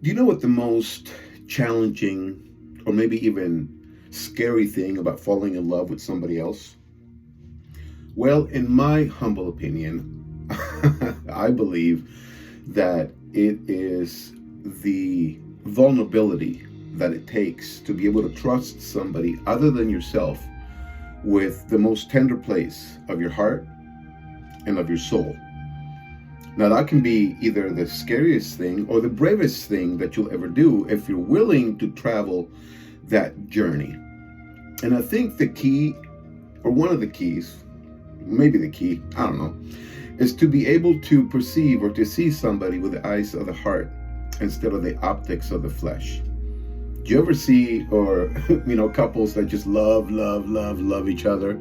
Do you know what the most challenging or maybe even scary thing about falling in love with somebody else? Well, in my humble opinion, I believe that it is the vulnerability that it takes to be able to trust somebody other than yourself with the most tender place of your heart and of your soul. Now, that can be either the scariest thing or the bravest thing that you'll ever do if you're willing to travel that journey. And I think the key, or one of the keys, maybe the key, I don't know, is to be able to perceive or to see somebody with the eyes of the heart instead of the optics of the flesh. Do you ever see, or, couples that just love each other?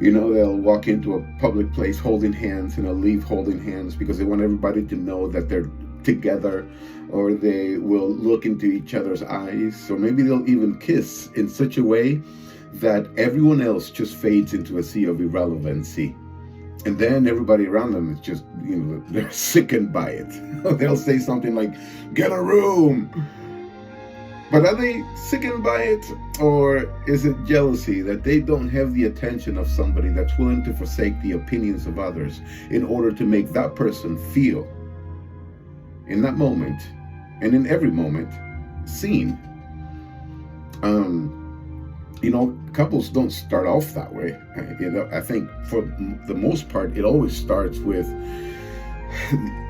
They'll walk into a public place holding hands and they'll leave holding hands because they want everybody to know that they're together, or they will look into each other's eyes, or maybe they'll even kiss in such a way that everyone else just fades into a sea of irrelevancy. And then everybody around them is just, they're sickened by it. They'll say something like, "Get a room." But are they sickened by it, or is it jealousy that they don't have the attention of somebody that's willing to forsake the opinions of others in order to make that person feel, in that moment and in every moment, seen? Couples don't start off that way. I think for the most part, it always starts with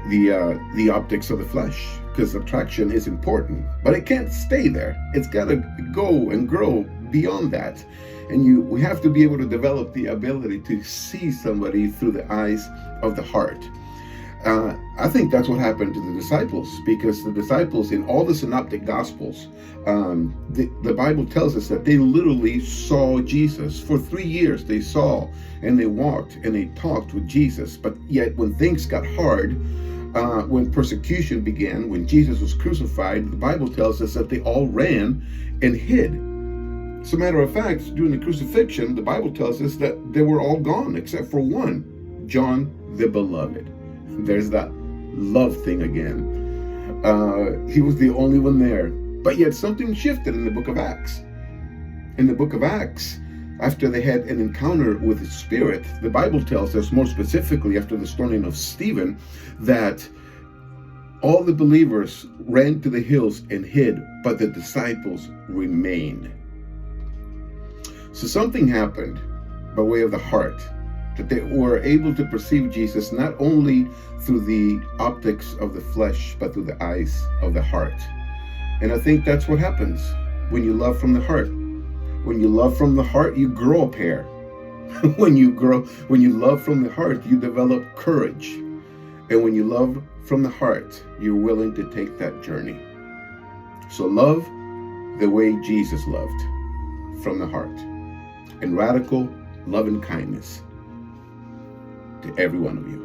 the optics of the flesh, because attraction is important, but it can't stay there. It's got to go and grow beyond that, and we have to be able to develop the ability to see somebody through the eyes of the heart. I think that's what happened to the disciples, because the disciples in all the synoptic gospels, the Bible tells us that they literally saw Jesus. For 3 years they saw and they walked and they talked with Jesus. But yet when things got hard, when persecution began, when Jesus was crucified, the Bible tells us that they all ran and hid. As a matter of fact, during the crucifixion, the Bible tells us that they were all gone except for one, John the Beloved. There's that love thing again. He was the only one there. But yet something shifted in the book of Acts. In the book of Acts, after they had an encounter with the Spirit, the Bible tells us, more specifically after the stoning of Stephen, that all the believers ran to the hills and hid, but the disciples remained. So something happened by way of the heart, that they were able to perceive Jesus not only through the optics of the flesh, but through the eyes of the heart. And I think that's what happens when you love from the heart. When you love from the heart, you grow a pair. When you love from the heart, you develop courage. And when you love from the heart, you're willing to take that journey. So love the way Jesus loved, from the heart, in radical love and kindness to every one of you.